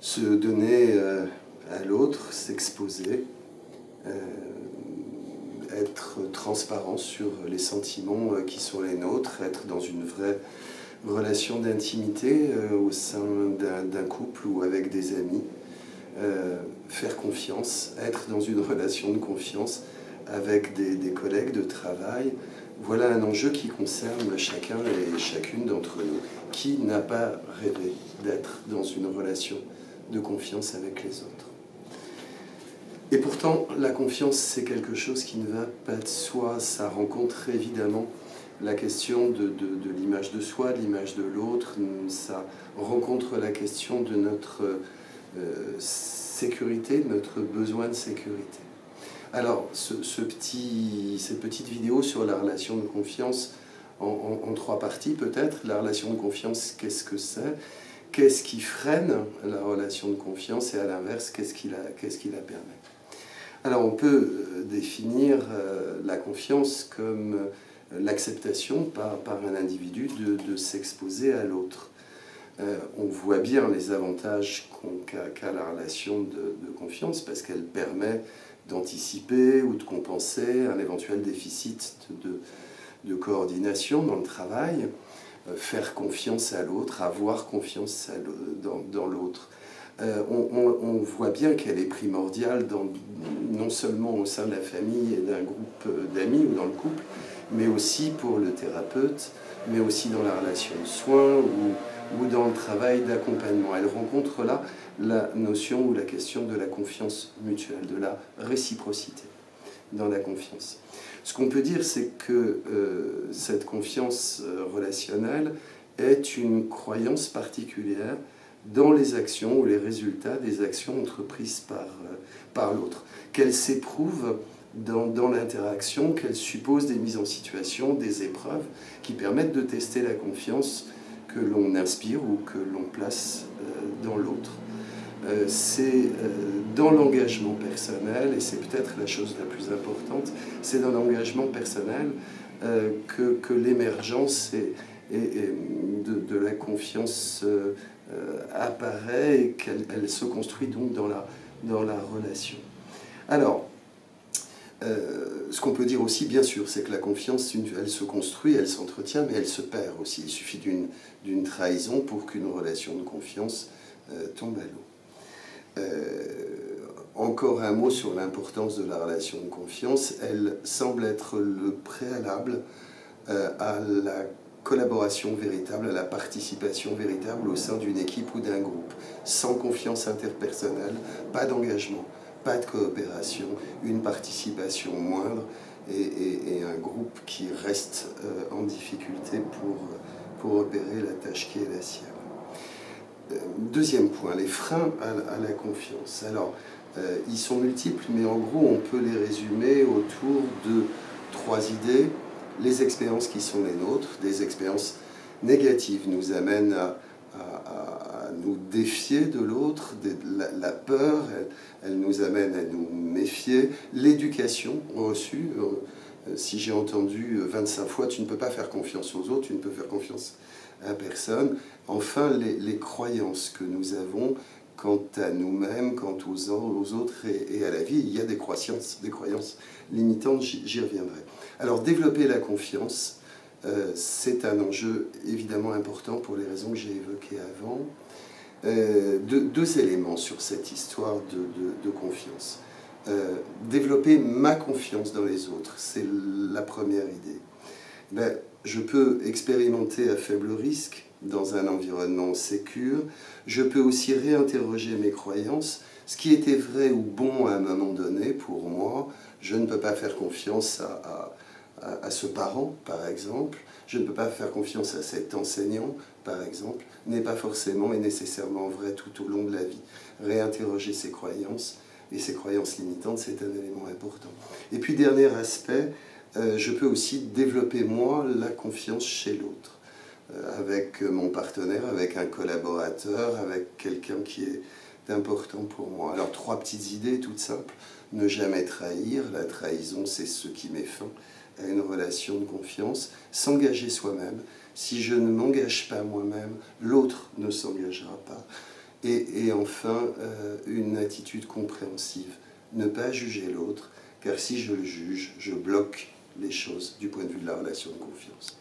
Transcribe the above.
se donner à l'autre, s'exposer, être transparent sur les sentiments qui sont les nôtres, être dans une vraie relation d'intimité au sein d'un couple ou avec des amis, faire confiance, être dans une relation de confiance avec des collègues de travail. Voilà un enjeu qui concerne chacun et chacune d'entre nous. Qui n'a pas rêvé d'être dans une relation de confiance avec les autres? Et pourtant, la confiance, c'est quelque chose qui ne va pas de soi. Ça rencontre évidemment la question de l'image de soi, de l'image de l'autre. Ça rencontre la question de notre sécurité, de notre besoin de sécurité. Alors, cette petite vidéo sur la relation de confiance en trois parties peut-être. La relation de confiance, qu'est-ce que c'est? Qu'est-ce qui freine la relation de confiance? Et à l'inverse, qu'est-ce qui la permet? Alors, on peut définir la confiance comme l'acceptation par un individu de s'exposer à l'autre. On voit bien les avantages qu'a la relation de confiance parce qu'elle permet d'anticiper ou de compenser un éventuel déficit de coordination dans le travail, faire confiance à l'autre, avoir confiance dans l'autre. On voit bien qu'elle est primordiale non seulement au sein de la famille et d'un groupe d'amis ou dans le couple, mais aussi pour le thérapeute, mais aussi dans la relation de soins ou dans le travail d'accompagnement. Elle rencontre là la notion ou la question de la confiance mutuelle, de la réciprocité dans la confiance. Ce qu'on peut dire, c'est que cette confiance relationnelle est une croyance particulière dans les actions ou les résultats des actions entreprises par l'autre, qu'elle s'éprouve dans l'interaction, qu'elle suppose des mises en situation, des épreuves qui permettent de tester la confiance que l'on inspire ou que l'on place dans l'autre. C'est dans l'engagement personnel, et c'est peut-être la chose la plus importante, c'est dans l'engagement personnel que l'émergence de la confiance apparaît et qu'elle se construit donc dans la relation. Alors, ce qu'on peut dire aussi, bien sûr, c'est que la confiance, elle se construit, elle s'entretient, mais elle se perd aussi. Il suffit d'une trahison pour qu'une relation de confiance tombe à l'eau. Encore un mot sur l'importance de la relation de confiance. Elle semble être le préalable à la collaboration véritable, à la participation véritable au sein d'une équipe ou d'un groupe. Sans confiance interpersonnelle, pas d'engagement, pas de coopération, une participation moindre et un groupe qui reste en difficulté pour opérer la tâche qui est la sienne. Deuxième point, les freins à la confiance. Alors, ils sont multiples, mais en gros, on peut les résumer autour de trois idées. Les expériences qui sont les nôtres, des expériences négatives, nous amènent à nous défier de l'autre, la peur, elle nous amène à nous méfier. L'éducation reçue, si j'ai entendu 25 fois, tu ne peux pas faire confiance aux autres, tu ne peux faire confiance à personne. Enfin, les croyances que nous avons quant à nous-mêmes, quant aux autres et à la vie. Il y a des croyances limitantes, j'y reviendrai. Alors, développer la confiance, c'est un enjeu évidemment important pour les raisons que j'ai évoquées avant. Deux éléments sur cette histoire de confiance. Développer ma confiance dans les autres, c'est la première idée. Ben, je peux expérimenter à faible risque dans un environnement sécure. Je peux aussi réinterroger mes croyances. Ce qui était vrai ou bon à un moment donné pour moi, je ne peux pas faire confiance à ce parent, par exemple. Je ne peux pas faire confiance à cet enseignant, par exemple, n'est pas forcément et nécessairement vrai tout au long de la vie. Réinterroger ses croyances et ses croyances limitantes, c'est un élément important. Et puis, dernier aspect, je peux aussi développer, moi, la confiance chez l'autre, avec mon partenaire, avec un collaborateur, avec quelqu'un qui est important pour moi. Alors, trois petites idées toutes simples. Ne jamais trahir. La trahison, c'est ce qui met fin à une relation de confiance. S'engager soi-même. Si je ne m'engage pas moi-même, l'autre ne s'engagera pas. Et enfin, une attitude compréhensive. Ne pas juger l'autre, car si je le juge, je bloque les choses du point de vue de la relation de confiance.